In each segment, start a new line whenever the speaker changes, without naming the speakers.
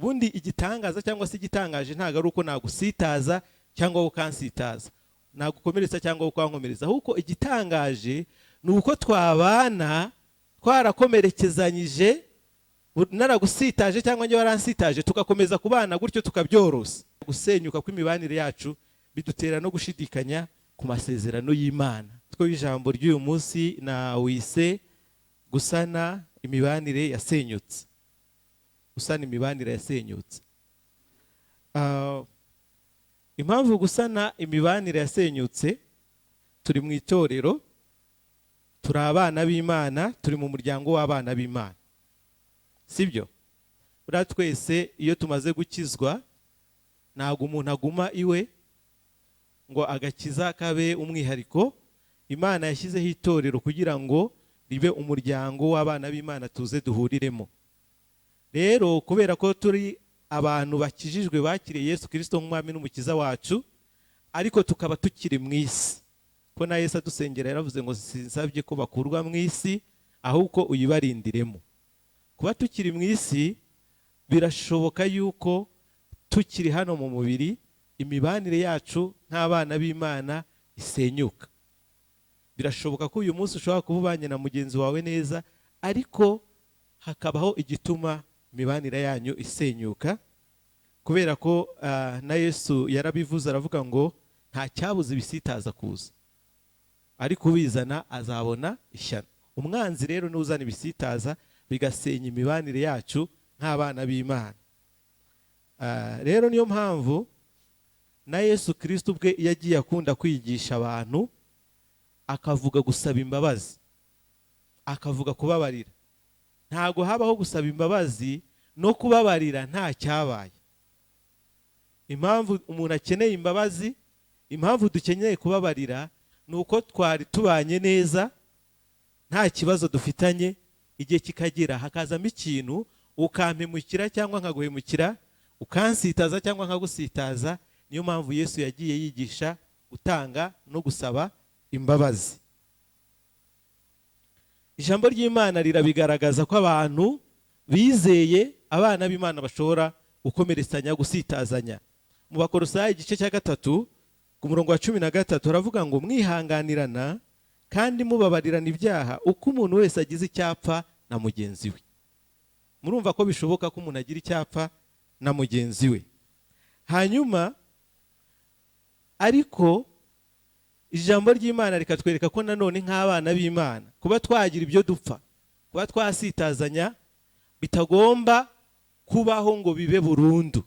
ubundi igitangaza cyangwa se igitangaje ntago ari uko nagusitaza cyangwa ukansitaza, nagukomeretsa cyangwa ukankomeretsa, ahubwo igitangaje ni uko twabana twarakomerekezanyije, naragusitaje cyangwa njye waransitaje, tugakomeza kubana gutyo tukabyorosa. Gusenyuka kw'imibanire yacu bidutera no gushidikanya ku masezerano y'Imana. Two ijambo ry'uyu munsi na wise gusana imibanire yasenyutse. Gusana imibanire yasenyutse. Impamvu gusana imibanire yasenyutse, turi mu itorero, turi abana b'Imana, turi mu muryango w'abana b'Imana. Sibyo? Buriya twese iyo tumaze gukizwa ntabwo umuntu aguma iwe ngo agakiza kabe umwihariko. Imana yashyizeho itorero kugira ngo ribe umuryango w'abana b'Imana tuze duhuriremo. Rero kubera ko turi abantu bakijijwe bakiriye Yesu Kristo nk'umwami n'umukiza wacu, ariko tukaba tukiri mu isi, ko na Yesu adusengera yaravuze ngo sinsabye ko bakurwa mu isi ahubwo uyibarindiremo. Kuba tukiri mu isi birashoboka yuko tukiri hano mu mubiri imibanire yacu nk'abana b'Imana isenyuka. Birashoboka ko uyu munsi ushobora kuba ubanye na mugenzi wawe neza, ariko hakabaho igituma imibanire yanyu isenyuka, kubera ko na Yesu yarabivuze aravuga ngo nta cyabuze ibisitaza kuza, ariko ubizana azabona ishyano. Umwanzi rero n'uzana ibisitaza bigasenya imibanire yacu nk'abana b'Imana. Rero niyo mpamvu na Yesu Kristo ubwe yagiye akunda kwigisha abantu, akavuga gusaba imbabazi, akavuga kubabarira. Ntago habaho gusaba imbabazi no kubabarira nta cyabaye. Impamvu umuntu akeneye imbabazi, impamvu dukeneye kubabarira, ni uko twari tubanye neza nta kibazo dufitanye, igihe kikagera hakazamo ikintu ukampemukira cyangwa nkaguhemukira, ukansitaza cyangwa nkagusitaza. Niyo mpamvu Yesu yagiye yigisha gutanga no gusaba imbabazi. Ijambo ry'Imana rirabigaragaza ko abantu bizeye, abana b'Imana bashobora gukomeretsanya, gusitazanya. Mu Bakolosayi igice cya 3 ku murongo wa 13 haravuga ngo mwihanganirana kandi mubabarirana ibyaha uko umuntu wese agize icyapfa na mugenzi we. Murumva ko bishoboka ko umuntu agira icyapfa na mugenzi we. Hanyuma ariko ijambo ry'Imana rikatwereka ko nanone nk'abana b'Imana kuba twagira ibyo dupfa, kuba twasitazanya, bitagomba kubaho ngo bibe burundu.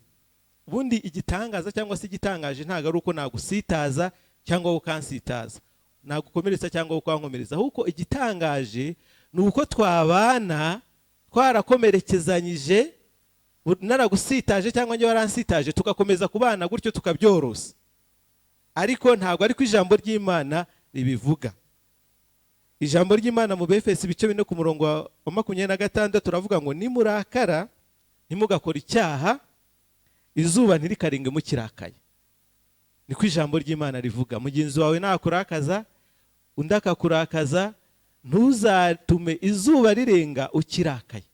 Ubundi igitangaza cyangwa se igitangaje ntago ari uko nagusitaza cyangwa ukansitaza, nagukomeretsa cyangwa ukankomeretsa, ahubwo igitangaje ni uko twabana twarakomerekezanyije, naragusitaje cyangwa njye waransitaje, tugakomeza kubana gutyo tukabyorosa. Ariko ntabwo ari ko ijambo ry'Imana ribivuga. Ijambo ry'Imana mu Befeso ibice 4 ku murongo wa 26 turavuga ngo nimurakara ntimugakora icyaha, izuba ntirikaringe mukirakaye. Niko ijambo ry'Imana rivuga. Mugenzi wawe nakurakaza, undi akakurakaza, ntuzatume izuba rirenga ukirakaye.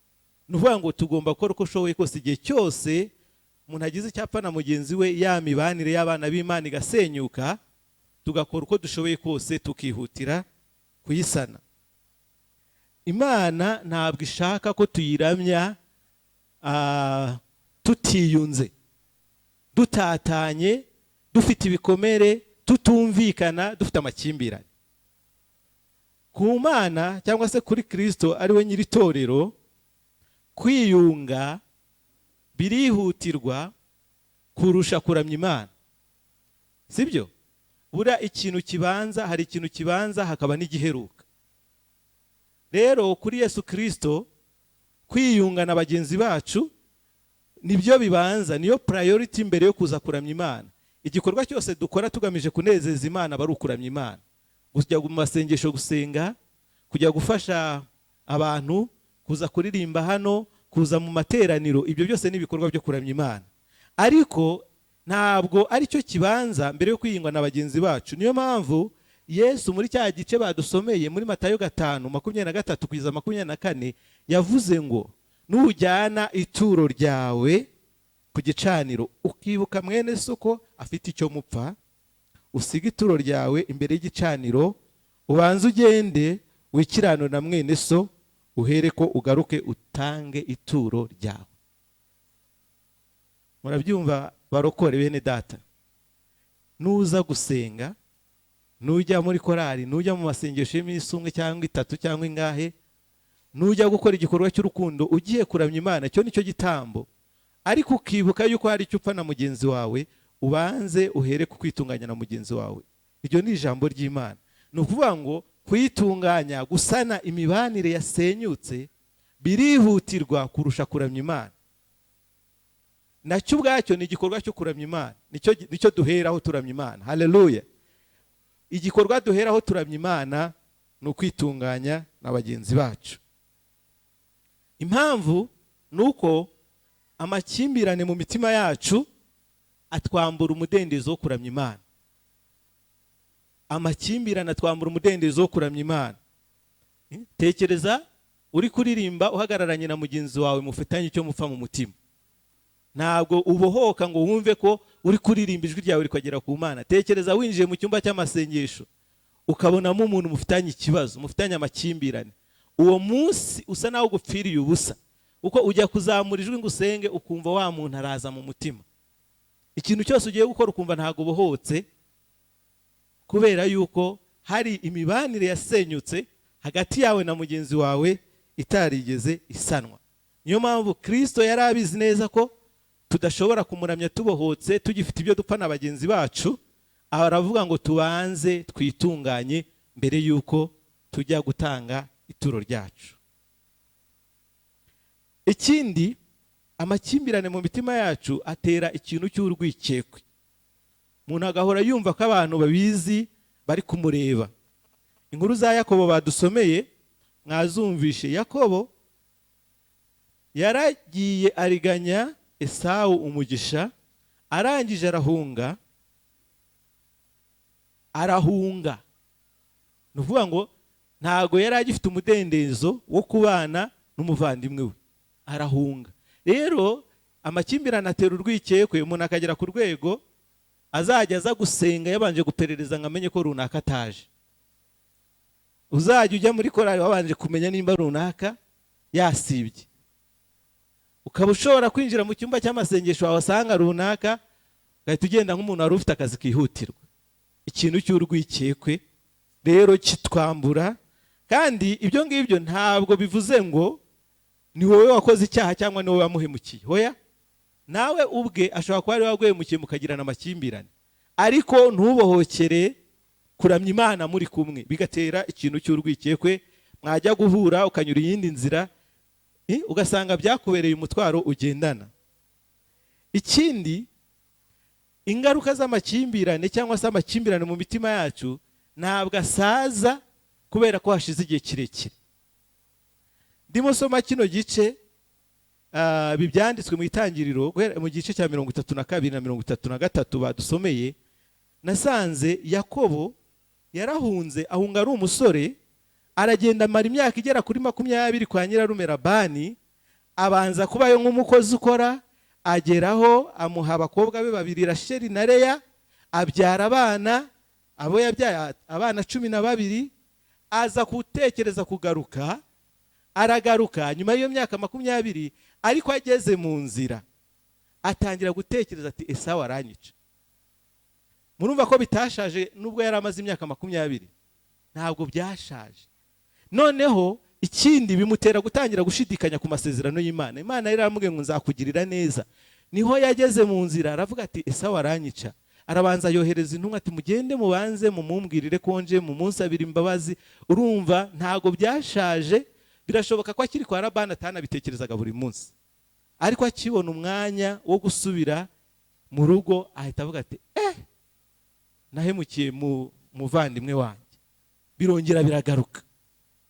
Nuvuga ngo tugomba gukora uko ushoboye kose, igihe cyose umuntu agize icyapfa na mugenzi we, ya mibanire y'abana b'Imana igasenyuka, tugakora uko dushoboye kose tukihutira kuyisana. Imana ntabwo ishaka ko tuyiramya tutiyunze, dutatanye, dufite ibikomere, tutumvikana, dufite amakimbirane. Ku Mana cyangwa se kuri Kristo ari we nyiri itorero, kwiyunga birihutirwa kurusha kuramya Imana. Sibyo? Bura ikintu kibanza, hari ikintu kibanza hakaba n'igiheruka. Rero kuri Yesu Kristo kwiyunga na bagenzi bacu nibyo bibanza, niyo priority mbere yo kuza kuramya Imana. Igikorwa cyose dukora tugamije kunezeza Imana bari ukuramya Imana. Kujya mu masengesho gusenga, kujya gufasha abantu, kuza kuririmba hano, kuza mu materaniro, ibyo byose ni ibikorwa byo kuramya Imana. Ariko ntabwo ari cyo kibanza mbere yo kwiyunga na bagenzi bacu. Niyo mpamvu Yesu muri cya gice badusomeye muri Matayo 5:23 kugeza 24 yavuze ngo nujyana ituro ryawe ku gicaniro ukibuka mwene so ko afite icyo mupfa, usiga ituro ryawe imbere y'igicaniro, ubanze ugende wikiranure na mwene so, uhere ko ugaruke utange ituro ryawe. Murabyumva barokore bene data? Nuza gusenga, nujya muri korali, nujya mu masengesho y'iminsi umwe cyangwa itatu cyangwa ingahe, nujya gukora igikorwa cy'urukundo ugiye kuramya Imana, cyo nicyo gitambo. Ariko ukibuka yuko hari icyo upfa na mugenzi wawe, ubanze uhere ku kwitunganya na mugenzi wawe. Iryo ni ijambo ry'Imana. Ni ukuvuga ngo kwitunganya, gusana imibanire yasenyutse birihutirwa kurusha kuramya Imana. Nacyo ubwacyo ni igikorwa cyo kuramya Imana, nicyo duheraho turamya Imana. Haleluya! Igikorwa duheraho turamya Imana ni ukwitunganya na bagenzi bacu. Impamvu ni uko amakimbirane mu mitima yacu atwambura umudendezo wo kuramya Imana. Amakimbirane atwambura umudendezo wo kuramya Imana. Tekereza uri kuririmba uhagararanye na mugenzi wawe mufitanye icyo mupfa mu mutima. Ntabwo ubohoka ngo wumve ko uri kuririmba ijwi ryawe rikagera ku Mana. Tekereza winjiye mu cyumba cy'amasengesho ukabonamo umuntu mufitanye ikibazo, mufitanye amakimbirane. Uwo munsi usa naho gupfiriye ubusa, uko ujya kuzamura ijwi ngo usenge ukumva wa muntu araza mu mutima. Ikintu cyose ugiye gukora ukumva ntago bohotse, kubera yuko hari imibanire yasenyutse hagati yawe na mugenzi wawe itarigeze isanwa. Niyo mpamvu Kristo yari abizi neza ko tudashobora kumuramya tubohotse, tugifite ibyo dupfa na bagenzi bacu. Aravuga ngo tubanze twitunganye mbere yuko tujya gutanga ituro ryacu. Ikindi, amakimbirane mu mitima yacu atera ikintu cy'urwikekwe. Umuntu agahora yumva ko abantu babizi bari kumureba. Inkuru za Yakobo badusomeye mwazumvishe. Yakobo yaragiye ariganya Esawu umugisha, arangije arahunga. Ni ukuvuga ngo ntago yari agifite umudendezo wo kubana n'umuvandimwe we, arahunga. Rero amakimbirane atera urwikekwe, umuntu akagera ku rwego azajya aza gusenga yabanje guperereza ngo amenye ko runaka ataje. Uzajya ujya muri korali wabanje kumenya nimba runaka yasibye. Ukaba ushobora kwinjira mu cyumba cy'amasengesho wasanga runaka, ugahita ugenda nk'umuntu wari ufite akazi kihutirwa. Ikintu cy'urwikekwe rero kitwambura, kandi ibyo ngibyo ntabwo bivuze ngo ni wowe wakoze icyaha cyangwa ni wowe wamuhemukiye. Hoya, nawe ubwe ashobora kuba ari waguhemukiye mukagirana amakimbirane, ariko ntubohokere kuramya Imana muri kumwe, bigatera ikintu cy'urwikekwe. Mwajya guhura ukanyura iyindi nzira, ugasanga byakubereye umutwaro ugendana. Ikindi, ingaruka z'amakimbirane cyangwa se amakimbirane mu mitima yacu ntabwo asaza kubera ko hashize igihe kirekire. Ndimo soma kino gice bibyanditswe mu Itangiriro mu gice cya 32 na 33 badusomeye. Nasanze Yakobo yarahunze, ahunga ari umusore, aragenda amara imyaka igera kuri 20 kwa nyirarume Labani, abanza kubayo nk'umukozi ukora, ageraho amuha abakobwa be babiri Rasheli na Leya, abyara abana, abo yabyaye abana 12. Aza gutekereza kugaruka, aragaruka nyuma y'iyo myaka 20, ariko ageze mu nzira atangira gutekereza ati Esawu aranyica. Murumva ko bitashaje nubwo yari amaze imyaka 20, ntabwo byashaje. Noneho ikindi bimutera gutangira gushidikanya ku masezerano y'Imana. Imana yari aramubwiye ngo nzakugirira neza. Niho yageze mu nzira aravuga ati Esawu aranyica. Arabanza yohereza intumwa ati mugende mubanze mumumbwirire konje mu munsi 2 imbabazi. Urumva ntago byashaje. Birashoboka ko akiri kwa Labani atanabitekerezaga buri munsi, ariko akibona umwanya wo gusubira mu rugo ahita avuga ati nahemukiye mu muvandimwe wanjye. Birongera biragaruka,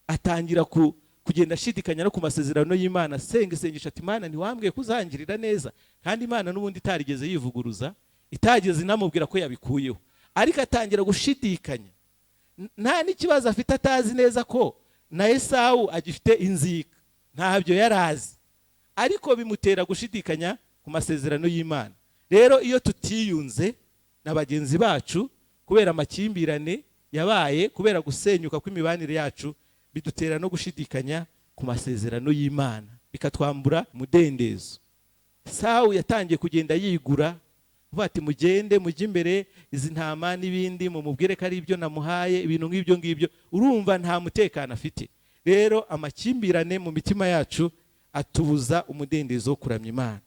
atangira kugenda ashidikanya no ku masezerano y'Imana, sengesha ati Imana ntiwambwiye kuzangirira neza? Kandi Imana n'ubundi itarigeze yivuguruza, itageze inamubwira ko yabikuyeho, ariko atangira gushidikanya. Nta n'ikibazo afite, atazi neza ko na Esawu agifite inzika, ntabyo yarazi, ariko bimutera gushidikanya ku masezerano y'Imana. Rero iyo tutiyunze na bagenzi bacu kubera amakimbirane yabaye, kubera gusenyuka kw'imibanire yacu, bidutera no gushidikanya ku masezerano y'Imana, bikatwambura umudendezo. Sawu yatangiye kugenda yigura, uvuga ati mugende mujye imbere, izi ntama n'ibindi mumubwire ko ari ibyo namuhaye, ibintu nk'ibyo ngibyo. Urumva nta mutekano afite. Rero amakimbirane mu mitima yacu atubuza umudendezo wo kuramya Imana.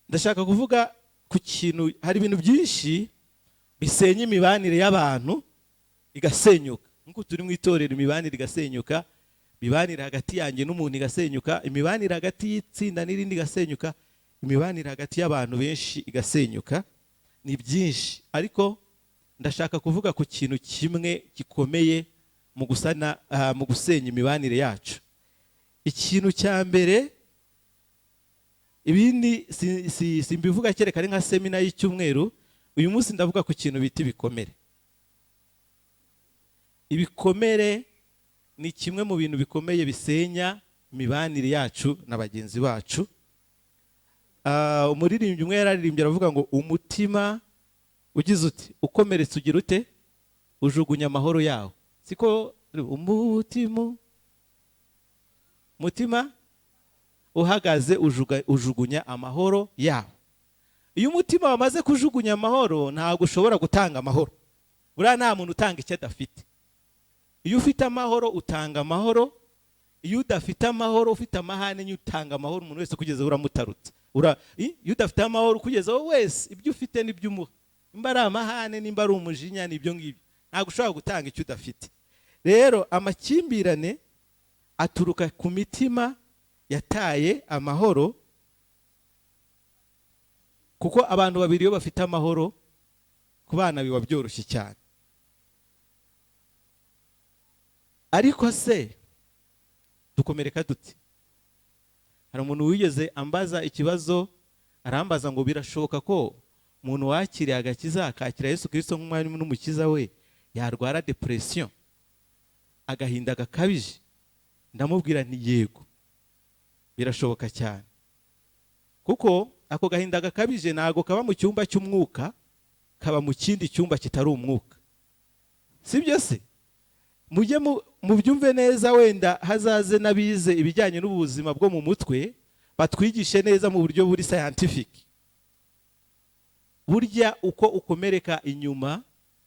Ndashaka kuvuga ku kintu, hari ibintu byinshi bisenya imibanire y'abantu igasenyuka. Nkuko turi mu itorero imibanire igasenyuka, imibanire hagati yanjye n'umuntu igasenyuka, imibanire hagati y'itsinda n'irindi igasenyuka, imibanire hagati y'abantu benshi igasenyuka. Ni byinshi, ariko ndashaka kuvuga ku kintu kimwe gikomeye mu gusenya imibanire yacu. Ikintu cya mbere, ibindi simbivuga kereka ari nka semina y'icyumweru, uyu munsi ndavuga ku kintu bita ibikomere. Ibikomere ni kimwe mu bintu bikomeye bisenya imibanire yacu na bagenzi bacu. Umuririmbyi umwe yararirimbye aravuga ngo umutima ugize uti ukomeretse ugira ute? Ujugunya amahoro yawo. Siko umutima uhagaze ujugunya amahoro yawo. Iyo umutima wamaze kujugunya amahoro, ntabwo ushobora gutanga amahoro. Buriya nta muntu utanga icyo adafite. Iyo ufite amahoro utanga amahoro, iyo udafite amahoro ufite amahane nyine utanga amahoro, umuntu wese kugeza uramutarutse. Iyo udafite amahoro kugeza wowe wese ibyo ufite n'ibyo umuha, nimba ari amahane nimba ari umujinya n'ibyo ngibyo, ntabwo ushobora gutanga icyo udafite. Rero amakimbirane aturuka ku mitima yataye amahoro, kuko abantu babiri iyo bafite amahoro ku bana biba byoroshye cyane. Ariko se dukomereka duti? Hari umuntu wigeze ambaza ikibazo, arambaza ngo birashoboka ko umuntu wakiriye agakiza, akakira Yesu Kristo nk'umwami n'umukiza we, yarwara depression, agahinda gakabije? Ndamubwira nti yego, birashoboka cyane, kuko ako gahinda gakabije ntago kaba mu cyumba cy'umwuka, kaba mu kindi cyumba kitari umwuka. Sibyo se? Mujye mubyumve neza, wenda hazaze nabize ibijyanye n'ubuzima bwo mu mutwe batwigishe neza mu buryo buri scientific. Burya uko ukomereka inyuma,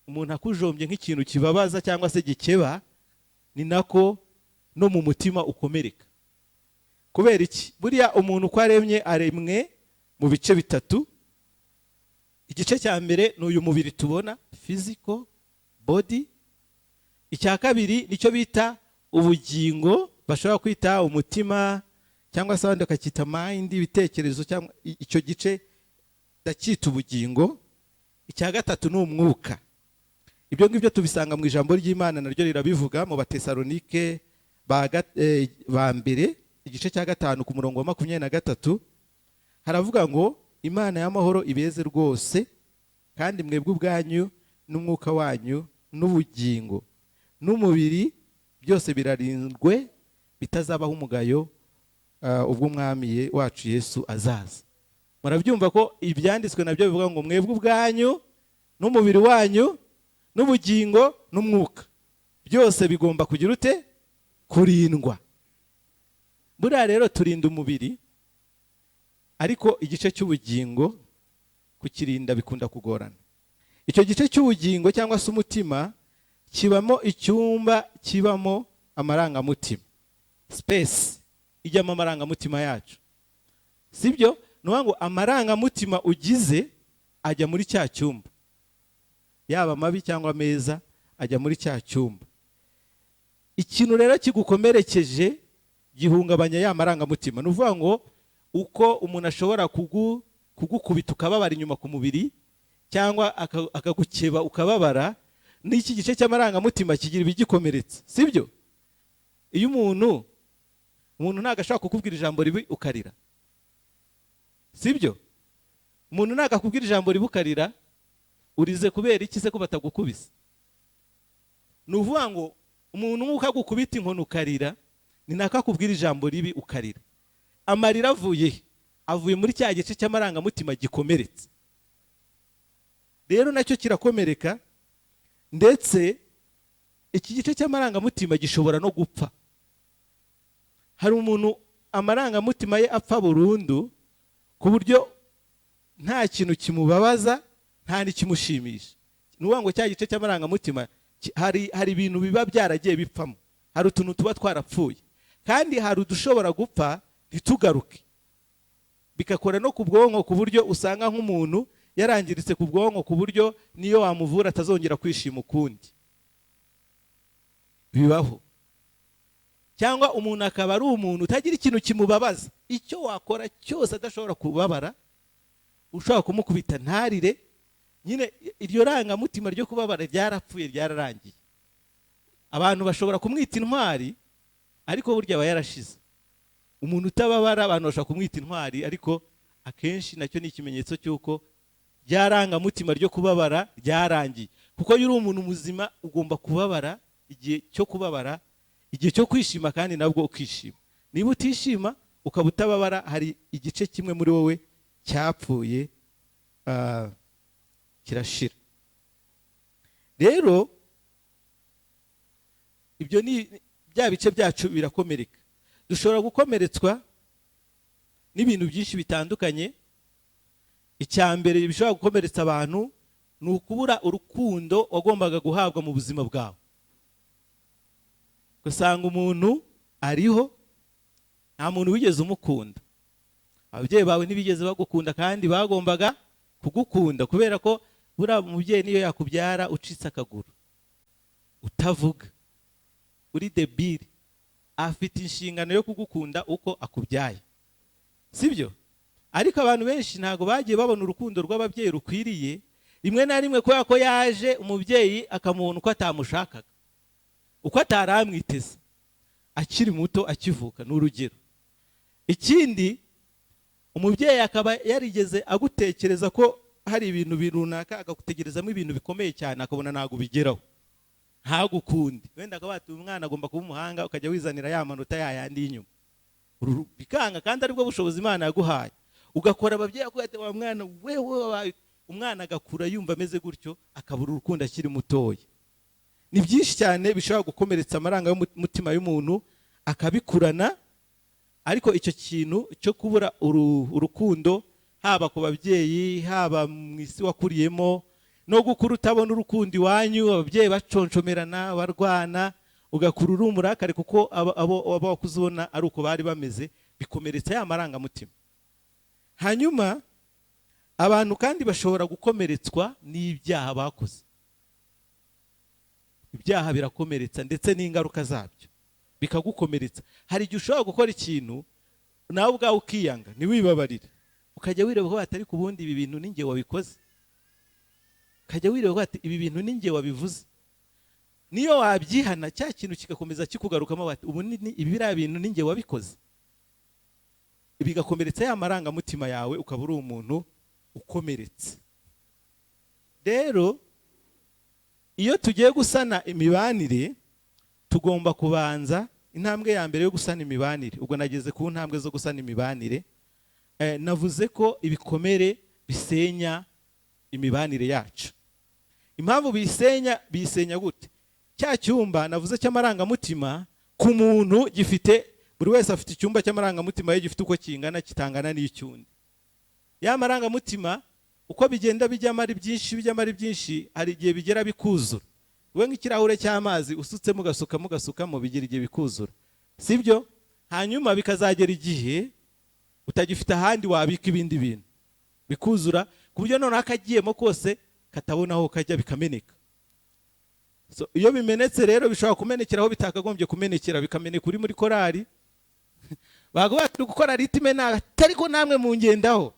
umuntu akujombye nk'ikintu kibabaza cyangwa se gikeba, ni nako no mu mutima ukomereka. Kubera iki? Buriya umuntu uko aremwe mu bice bitatu. Igice cya mbere ni uyu mubiri tubona, physical body. Icya kabiri nicyo bita ubugingo, bashobora kwita umutima cyangwa se abandi bakacyita mind, ibitekerezo, cyangwa icyo gice ndacyita ubugingo. Icya gatatu ni umwuka. Ibyo ngibyo tubisanga mu ijambo ry'Imana, naryo rirabivuga mu Batesalonike ba mbere igice cya 5 ku murongo wa 23, haravuga ngo Imana y'amahoro ibeze rwose, kandi mwebwe ubwanyu n'umwuka wanyu n'ubugingo n'umubiri byose birarindwe bitazabaho umugayo ubwo umwami wacu Yesu azaza. Murabyumva ko ibyanditswe nabyo bivuga ngo mwebwe ubwanyu n'umubiri wanyu n'ubugingo n'umwuka byose bigomba kugira ute? Kurindwa. Buriya rero turinda umubiri, ariko igice cy'ubugingo kukirinda bikunda kugorana. Icyo gice cy'ubugingo cyangwa se umutima kibamo icyumba kibamo amarangamutima, space ijyamo amarangamutima yacu. Sibyo? Nuvuga ngo amarangamutima ugize ajya muri cya cyumba, yaba mabi cyangwa meza ajya muri cya cyumba. Ikintu rero kigukomerekeje gihungabanya ya marangamutima. Nuvuga ngo uko umuntu ashobora kugukubita ukababara inyuma ku mubiri, cyangwa akagukeba ukababara, n'iki gice cy'amarangamutima kigira ibigikomeretse. Sibyo? Iyo umuntu ntago ashobora kukubwira ijambo ribi ukarira. Sibyo? Umuntu ntago akubwira ijambo ribi ukarira, urize kubera iki se ko batagukubise? Nuvuga ngo umuntu nk'uko agukubita inkono ukarira, ni nako akubwira ijambo ribi ukarira. amarira avuye muri cya gice cy'amarangamutima gikomeretse. Rero nacyo kirakomereka, ndetse iki gice cy'amarangamutima gishobora no gupfa. Hari umuntu amarangamutima ye apfa burundu ku buryo nta kintu kimubabaza, nta n'ikimushimisha. Ni ukuvuga ngo cya gice cy'amarangamutima hari ibintu biba byaragiye bipfamo, hari utuntu tuba twarapfuye, kandi hari udushobora gupfa ntitugaruke, bigakora no ku bwonko ku buryo usanga nk'umuntu yarangiritse ku bwonko ku buryo niyo wamuvura atazongera kwishima ukundi. Bibaho. Cyangwa umuntu akaba ari umuntu utagira ikintu kimubabaza, icyo wakora cyose adashobora kubabara, ushobora kumukubita ntarire. Nyine iryo rangamutima ryo kubabara ryarapfuye, ryararangiye. Abantu bashobora kumwita intwari, ariko burya aba yarashize. Umuntu utababara abantu bashobora kumwita intwari, ariko akenshi nacyo ni ikimenyetso cy'uko ryarangamutima ryo kubabara ryarangiye. Kuko iyo uri umuntu muzima ugomba kubabara igihe cyo kubabara, igihe cyo kwishima kandi nabwo ukishima. Niba utishima ukaba utababara, hari igice kimwe muri wowe cyapfuye, kirashira. Rero ibyo ni bya bice byacu birakomereka. Dushobora gukomeretswa n'ibintu byinshi bitandukanye. Icya mbere bishobora gukomeretsa abantu ni ukubura urukundo wagombaga guhabwa mu buzima bwawe. Gusanga umuntu ariho, nta muntu wigeze umukunda. Ababyeyi bawe ntibigeze bagukunda, kandi bagombaga kugukunda, kubera ko buriya umubyeyi niyo yakubyara ucitse akaguru, utavuga, uri debile, afite inshingano yo kugukunda uko akubyaye, sibyo? Ariko abantu benshi ntago bagiye babona urukundo rw'ababyeyi rukwiriye. Rimwe na rimwe kubera ko yaje umubyeyi akamubona uko atamushakaga, uko ataramwiteze akiri muto, akivuka. Ni urugero. Ikindi, umubyeyi akaba yarigeze agutekereza ko hari ibintu runaka, akagutegerezamo ibintu bikomeye cyane, akabona ntago bigeraho, ntagukunde. Wenda akaba ati umwana agomba kuba umuhanga, ukajya wizanira ya manota yayandi y'inyuma, bikanga, kandi aribwo bushobozi Imana yaguhaye. Ugakora ababyeyi akubwira wa mwana wewe, umwana agakura yumva ameze gutyo, akabura urukundo akiri mutoya. Ni byinshi cyane bishobora gukomeretsa amaranga y'umutima y'umuntu, akabikurana. Ariko icyo kintu cyo kubura urukundo, haba ku babyeyi, haba mu isi wakuriyemo, no gukura utabona urukundo iwanyu, ababyeyi baconcomerana, barwana, ugakura uri umurakare kuko abo wakuzibona ari uko bari bameze, bikomeretsa ya marangamutima. Hanyuma abantu kandi bashobora gukomeretswa n'ibyaha bakoze. Ibyaha birakomeretsa, ndetse n'ingaruka zabyo bikagukomeretsa. Hari igihe ushobora gukora ikintu nawe ubwawe ukiyanga, ntiwibabarire, ukajya wireba ko atari ku bundi ibi bintu ninjye wabikoze, ukajya wireba ko ibi bintu ninjye wabivuze. Niyo wabyihana, cya kintu kigakomeza kikugarukamo, bati ubu ibi biriya bintu ninjye wabikoze. Bigakomeretsa ya marangamutima yawe, ukaba uri umuntu ukomeretse. Rero iyo tugiye gusana imibanire, tugomba kubanza intambwe ya mbere yo gusana imibanire. Ubwo nageze ku ntambwe zo gusana imibanire, navuze ko ibikomere bisenya imibanire yacu. Impamvu bisenya gute? Cya cyumba navuze cy'amarangamutima ku muntu gifite, buri wese afite icyumba cy'amarangamutima ye gifite uko kingana, kitangana n'icyundi. Ya marangamutima uko bigenda bijyamo ari byinshi, hari igihe bigera bikuzura. We nk'ikirahure cy'amazi usutsemo ugasukamo bigira igihe bikuzura, sibyo? Hanyuma bikazagera igihe utagifite ahandi wabika ibindi bintu, bikuzura ku buryo noneho akagiyemo kose katabona aho kajya, bikameneka. Iyo bimenetse rero bishobora kumenekera aho bitakagombye kumenekera, bikameneka uri muri korari, bagomba gukora ritime ariko namwe mu ngendaho,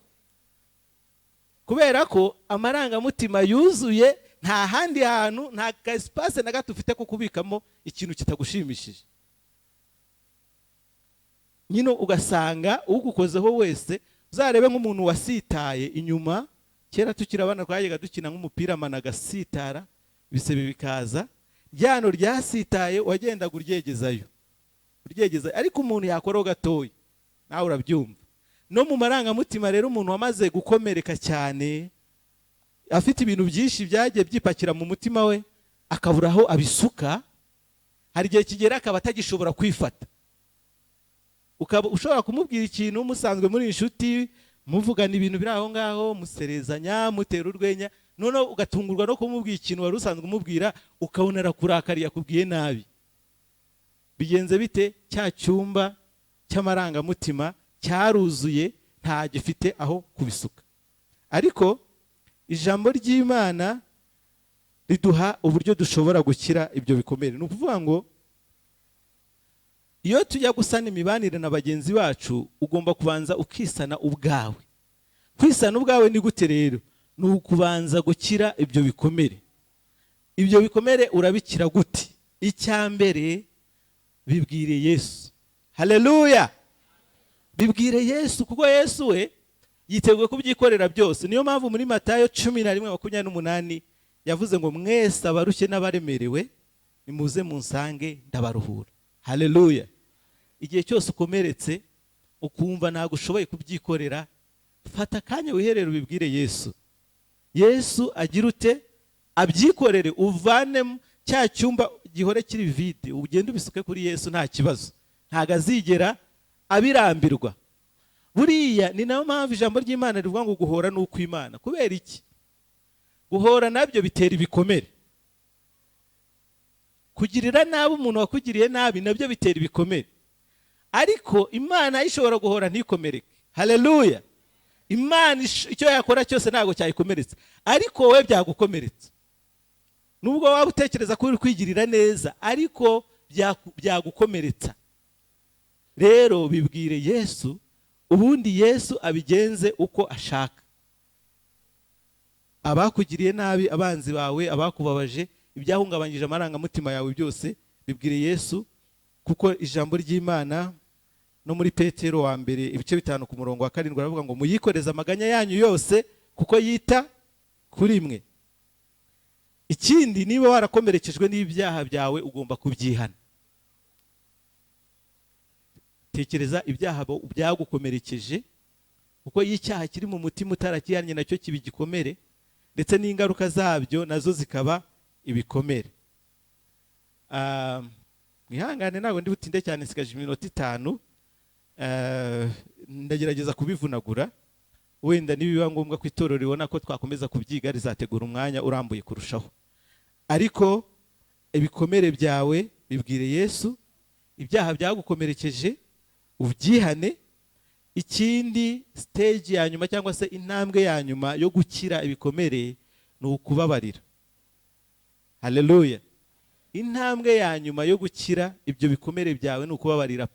kubera ko amarangamutima yuzuye, nta handi hantu, nta espace na gato ufite ko kubikamo ikintu kitagushimishije. Nyine ugasanga ugukozeho wese, uzarebe nk'umuntu wasitaye inyuma. Kera tukira abana twajyaga dukina nk'umupira, amana agasitara, ibisebe bikaza, ryano ryasitaye wagendaga uryegezayo, ariko umuntu yakoraho gatoya nawe urabyumva. No mu marangamutima rero umuntu wamaze gukomereka cyane, afite ibintu byinshi byagiye byipakira mu mutima we, akabura aho abisuka, hari igihe kigera akaba atagishobora kwifata. Ukaba ushobora kumubwira ikintu musanzwe muri inshuti, muvugana ibintu biri aho ngaho, muserezanya, mutera urwenya, noneho ugatungurwa no kumubwira ikintu wari usanzwe umubwira, ukabona arakurakariye, akubwiye nabi. Bigenze bite? Cya cyumba cy'amarangamutima cyaruzuye, nta gifite aho kubisuka. Ariko ijambo ry'Imana riduha uburyo dushobora gukira ibyo bikomere. Ni ukuvuga ngo iyo tujya gusana imibanire na bagenzi bacu, ugomba kubanza ukisana ubwawe. Kwisana ubwawe ni gute rero? Ni ukubanza gukira ibyo bikomere. Ibyo bikomere urabikira gute? Icya mbere, bibwire Yesu. Haleluya! Bibwire Yesu, kuko Yesu we yiteguye kubyikorera byose. Niyo mpamvu muri Matayo 11:28 yavuze ngo mwese abarushye n'abaremerewe nimuze munsange ndabaruhura. Haleluya! Igihe cyose ukomeretse ukumva ntabwo ushoboye kubyikorera, fata akanya wiherere ubibwire Yesu. Yesu agira ute? Abyikorere, uvane cya cyumba gihore kiri vide, ugende ubisuke kuri Yesu nta kibazo. Ntago azigera abirambirwa. Buriya ni nayo mpamvu ijambo ry'Imana rivuga ngo guhora ni ukw'Imana. Kubera iki? Guhora nabyo bitera ibikomere. Kugirira nabi umuntu wakugiriye nabi nabyo bitera ibikomere. Ariko Imana ishobora guhora ntikomereke. Haleluya! Imana icyo yakora cyose ntago cyayikomeretsa, ariko wowe byagukomeretsa. Nubwo waba utekereza ko uri kwigirira neza, ariko byagukomeretsa. Rero bibwire Yesu, ubundi Yesu abigenze uko ashaka. Abakugiriye nabi, abanzi bawe, abakubabaje, ibyahungabanyije amarangamutima yawe byose, bibwire Yesu, kuko ijambo ry'Imana no muri Petero wa mbere 5:7 aravuga ngo muyikoreze amaganya yanyu yose kuko yita kuri mwe. Ikindi, niba warakomerekejwe n'ibyaha byawe ugomba kubyihana. Tekereza ibyaha byagukomerekeje, kuko iyo icyaha kiri mu mutima utarakihanye nacyo kiba igikomere, ndetse n'ingaruka zabyo nazo zikaba ibikomere. Mwihangane ntabwo ndi butinde cyane, nsigaje iminota 5. Ndagerageza kubivunagura, wenda nibiba ngombwa ko itorero ribona ko twakomeza kubyiga rizategura umwanya urambuye kurushaho. Ariko ibikomere byawe bibwire Yesu, ibyaha byagukomerekeje ubyihane. Ikindi, stage ya nyuma cyangwa se intambwe ya nyuma yo gukira ibikomere ni ukubabarira. Haleluya! Intambwe ya nyuma yo gukira ibyo bikomere byawe ni ukubabarira.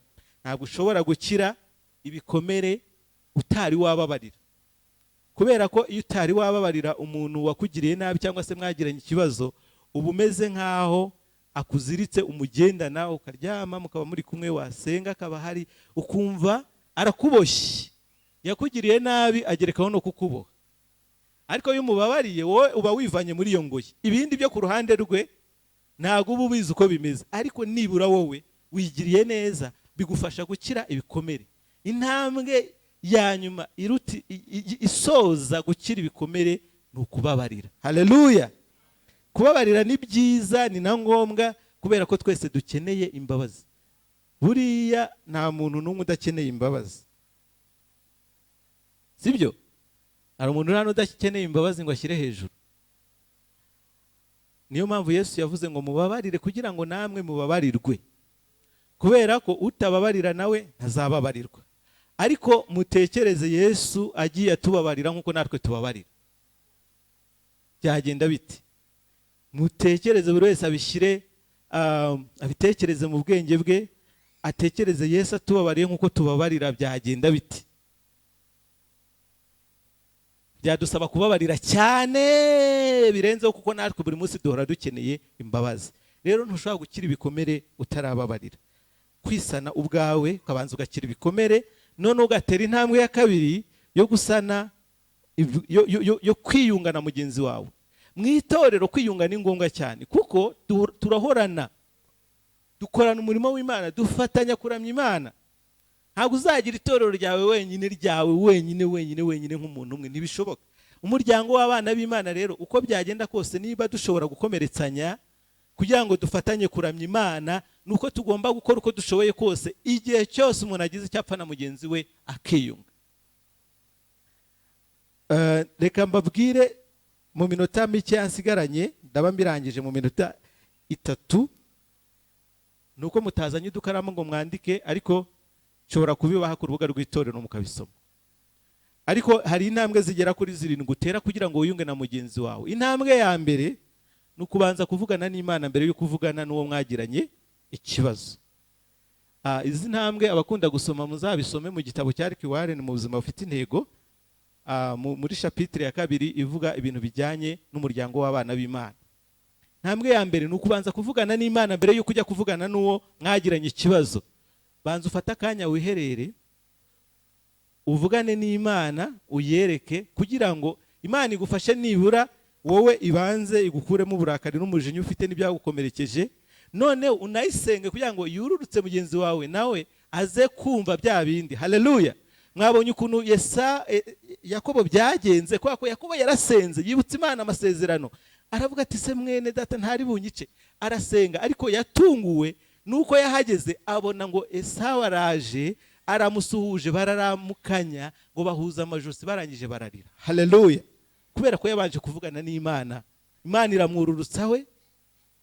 Ntabwo ushobora gukira ibikomere utari wababarira, kubera ko iyo utari wababarira umuntu wakugiriye nabi cyangwa se mwagiranye ikibazo, uba umeze nkaho akuziritse umugendana, ukaryama mukaba muri kumwe, wasenga akaba hari, ukumva arakuboshye. Yakugiriye nabi agerekaho no kukuboha. Ariko iyo umubabariye, wowe uba wivanye muri iyo ngoyi. Ibindi byo ku ruhande rwe ntabwo uba ubizi uko bimeze, ariko nibura wowe wigiriye neza, bigufasha gukira ibikomere. Intambwe ya nyuma isoza gukira ibikomere ni ukubabarira. Haleluya! Kubabarira ni byiza, ni na ngombwa, kubera ko twese dukeneye imbabazi. Buriya nta muntu n'umwe udakeneye imbabazi, sibyo? Hari umuntu hano udakeneye imbabazi ngo ashyire hejuru. Niyo mpamvu Yesu yavuze ngo mubabarire kugira ngo namwe mubabarirwe, kubera ko utababarira nawe ntazababarirwa. Ariko mutekereze Yesu agiye atubabarira nk'uko natwe tubabarira, byagenda biti? Mutekereze, buri wese abishyire, abitekereze mu bwenge bwe, atekereze Yesu atubabariye nk'uko tubabarira, byagenda biti? Byadusaba kubabarira cyane birenzeho, kuko natwe buri munsi duhora dukeneye imbabazi. Rero ntushobora gukira ibikomere utarababarira. Kwisana ubwawe, ukabanza ugakira ibikomere, none ugatera intambwe ya kabiri yo gusana, yo kwiyunga na mugenzi wawe. Mu itorero kwiyunga ni ngombwa cyane, kuko turahorana, dukorana umurimo w'Imana, dufatanya kuramya Imana. ntabwo uzagira itorero ryawe wenyine nk'umuntu umwe, ntibishoboka. Umuryango w'abana b'Imana rero uko byagenda kose, niba dushobora gukomeretsanya kugira ngo dufatanye kuramya Imana, nuko tugomba gukora uko dushoboye kose igihe cyose umuntu agize icyapfa na mugenzi we akiyunga. Reka mbabwire mu minota mike yansigaranye, ndaba mbirangije mu minota 3, nuko mutazanye udukaramu ngo mwandike, ariko nshobora kubibaha ku rubuga rw'itorero mukabisoma. Ariko hari intambwe zigera kuri 7 utera kugira ngo wiyunge na mugenzi wawe. Intambwe ya mbere ni ukubanza kuvugana n'Imana mbere yo kuvugana n'uwo mwagiranye ikibazo. Izi ntambwe abakunda gusoma muzabisome mu gitabo cya Rick Warren mu buzima bufite intego, muri chapitre ya 2 ivuga ibintu bijyanye n'umuryango w'abana b'Imana. Intambwe ya mbere ni ukubanza kuvugana n'Imana mbere yo kujya kuvugana n'uwo mwagiranye ikibazo. Banza ufata akanya wiherere, uvugane n'Imana, uyereke kugira ngo Imana igufashe nibura wowe ibanze igukuremo uburakari n'umujinya ufite n'ibyagukomerekeje, none unayisenge kugira ngo yururutse mugenzi wawe nawe aze kumva bya bindi. Haleluya! Mwabonye ukuntu Yakobo byagenze, kwa ko Yakobo yarasenze, yibutse Imana amasezerano, aravuga ati se mwene data ntari bunyice, arasenga. Ariko yatunguwe nuko yahageze abona ngo Esawu araje, aramusuhuje, bararamukanya, ngo bahuza amajosi, barangije bararira. Haleluya! Kubera ko yabanje kuvugana n'Imana, Imana iramwururutsa we,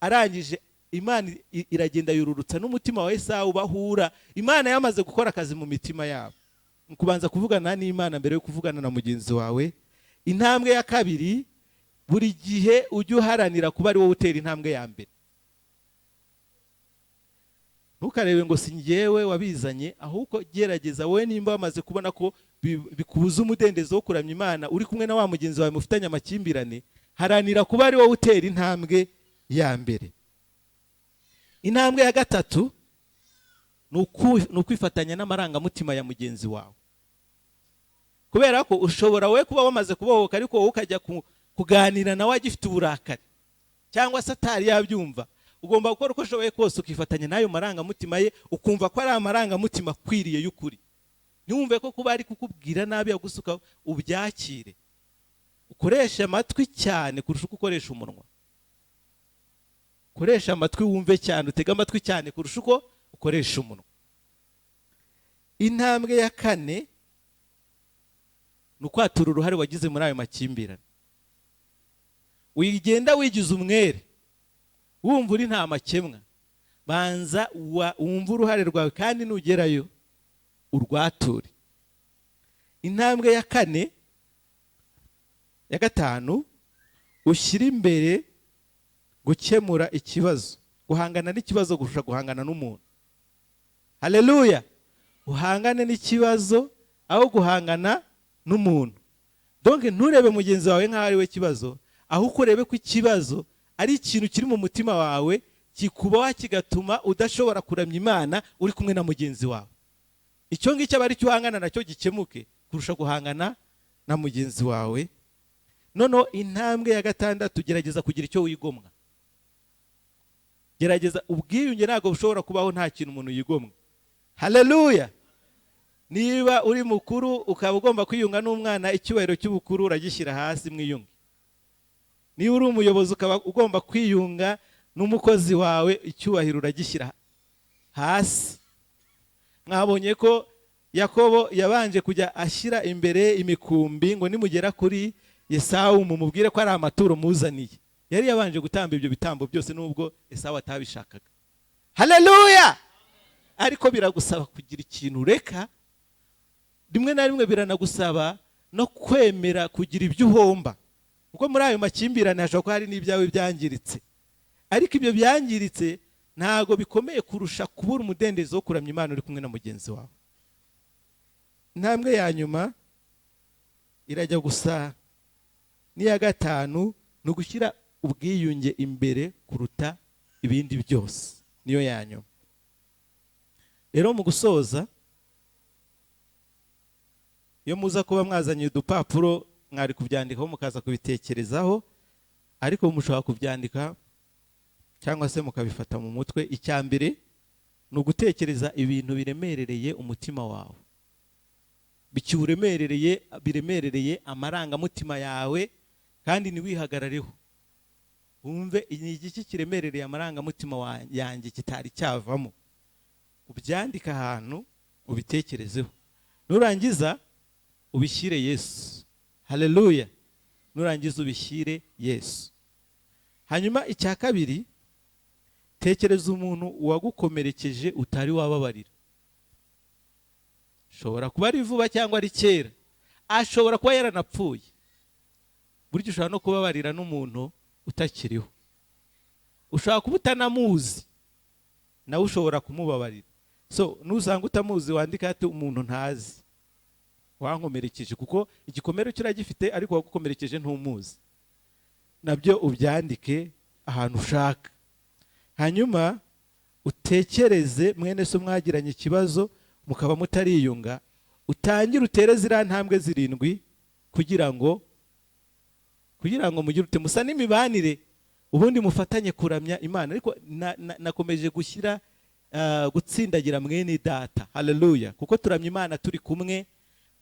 arangije Imana iragenda yururutsa n'umutima wa Esawu bahura. Imana yamaze gukora akazi mu mitima yabo. Kubanza kuvugana n'Imana mbere yo kuvugana na mugenzi wawe. Intambwe ya 2, buri gihe ujye uharanira kuba ari wowe utera intambwe ya mbere. Ntukarebe ngo si njyewe wabizanye, ahubwo gerageza wowe nimba wamaze kubona ko bikubuza umudendezo wo kuramya Imana, uri kumwe na wa mugenzi wawe mufitanye amakimbirane, haranira kuba ari wowe utera intambwe ya mbere. Intambwe ya 3 ni ukwifatanya n'amarangamutima ya mugenzi wawe. Kubera ko ushobora we kuba wamaze kubohoka, ariko wowe ukajya kuganira nawe agifite uburakari cyangwa se atari yabyumva. Ugomba gukora uko ushoboye kose ukifatanya n'ayo marangamutima ye, ukumva ko ari amarangamutima akwiriye y'ukuri. Ntiwumve ko kuba ari kukubwira nabi yagusuka ubyakire. Ukoresha amatwi cyane kurusha uko ukoresha umunwa. Koresha amatwi wumve cyane, utega amatwi cyane kurusha uko ukoresha umunwa. Intambwe ya 4 ni ukwatura uruhare wagize muri ayo makimbirane. Wigenda wigize umwere, wumva uri nta makemwa, banza wumva uruhare rwawe kandi nugerayo urwature. Intambwe ya 4 ya 5 ushyira imbere gukemura ikibazo, guhangana n'ikibazo kurusha guhangana n'umuntu. Haleluya! Uhangane n'ikibazo aho guhangana n'umuntu. Donc nturebe mugenzi wawe nk'aho ari we kibazo, aho urebe ko ikibazo ari ikintu kiri mu mutima wawe kikubaho kigatuma udashobora kuramya Imana uri kumwe na mugenzi wawe. Icyo ngicyo aba ari cyo uhangana nacyo gikemuke kurusha guhangana na mugenzi wawe. Noneho intambwe ya 6 gerageza kugira icyo wigomwa. Gerageza ubwiyunge, ntabwo bushobora kubaho nta kintu umuntu yigomwa. Haleluya! Niba uri mukuru ukaba ugomba kwiyunga n'umwana, icyubahiro cy'ubukuru uragishyira hasi mwiyunge. Niba uri umuyobozi ukaba ugomba kwiyunga n'umukozi wawe, icyubahiro uragishyira hasi. Mwabonye ko Yakobo yabanje kujya ashyira imbere imikumbi ngo nimugera kuri Esawu mumubwire ko ari amaturo muzaniye. Yari yabanje gutamba ibyo bitambo byose nubwo Esawu atabishakaga. Haleluya! Ariko biragusaba kugira ikintu ureka, rimwe na rimwe biranagusaba no kwemera kugira ibyo uhomba, kuko muri ayo makimbirane hashobora kuba hari n'ibyawe byangiritse. Ariko ibyo byangiritse ntago bikomeye kurusha kubura umudendezo wo kuramya Imana uri kumwe na mugenzi wawe. Intambwe ya nyuma irajya gusa n'iya 5, ni ugushyira ubwiyunge imbere kuruta ibindi byose. Niyo ya nyuma. Rero mu gusoza, iyo muza kuba mwazanye udupapuro mwari kubyandikaho mukaza kubitekerezaho, ariko mushobora kubyandika cyangwa se mukabifata mu mutwe. Icya mbere ni ugutekereza ibintu biremerereye umutima wawe, biremerereye amarangamutima yawe, kandi ntiwihagarareho. Wumve ni igiki kiremerereye amarangamutima yanjye kitari cyavamo, ubyandika ahantu ubitekerezeho, nurangiza ubishyire Yesu. Haleluya! Nurangiza ubishyire Yesu. Hanyuma icya kabiri, tekereza umuntu wagukomerekeje utari wababarira. Shobora kuba ari vuba cyangwa ari kera, ashobora kuba yaranapfuye. Buryo ushobora no kubabarira n'umuntu utakiriho. Ushobora kuba utanamuzi, nawe ushobora kumubabarira. So nusanga utamuzi, wandika ati umuntu ntazi wankomerekeje, kuko igikomere kiragifite ariko wagukomerekeje ntumuzi. Nabyo ubyandike ahantu ushaka. Hanyuma utekereze mwene so mwagiranye ikibazo mukaba mutariyunga, utangire utere ziriya ntambwe 7 kugira ngo mugire ute musa n'imibanire, ubundi mufatanye kuramya Imana. Ariko nakomeje gushyira gutsindagira mwene data. Haleluya! Kuko turamya Imana turi kumwe,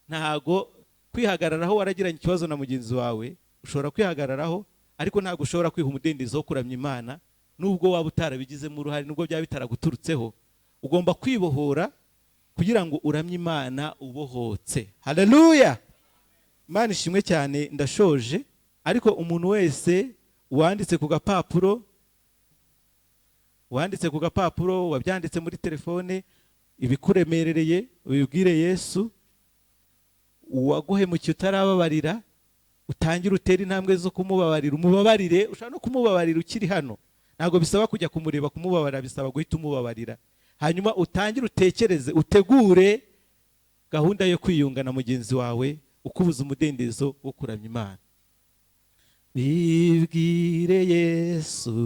ntago kwihagararaho waragiranye ikibazo na mugenzi wawe. Ushobora kwihagararaho ariko ntago ushobora kwiha umudendezo wo kuramya Imana, nubwo waba utarabigizemo uruhare, nubwo byaba bitaraguturutseho. Ugomba kwibohora kugira ngo uramye Imana ubohotse. Haleluya! Imana ishimwe cyane. Ndashoje. Ariko umuntu wese wanditse ku gapapuro, wabyanditse muri telefone, ibikuremerereye ubibwire Yesu. Uwaguhemukiye utarababarira, utangire utere intambwe zo kumubabarira. Umubabarire, ushaka no kumubabarira ukiri hano. Ntabwo bisaba kujya kumureba kumubabarira, bisaba guhita umubabarira. Hanyuma utangire utekereze, utegure gahunda yo kwiyunga na mugenzi wawe, ukubuza umudendezo wo kuramya Imana. Bibwire Yesu.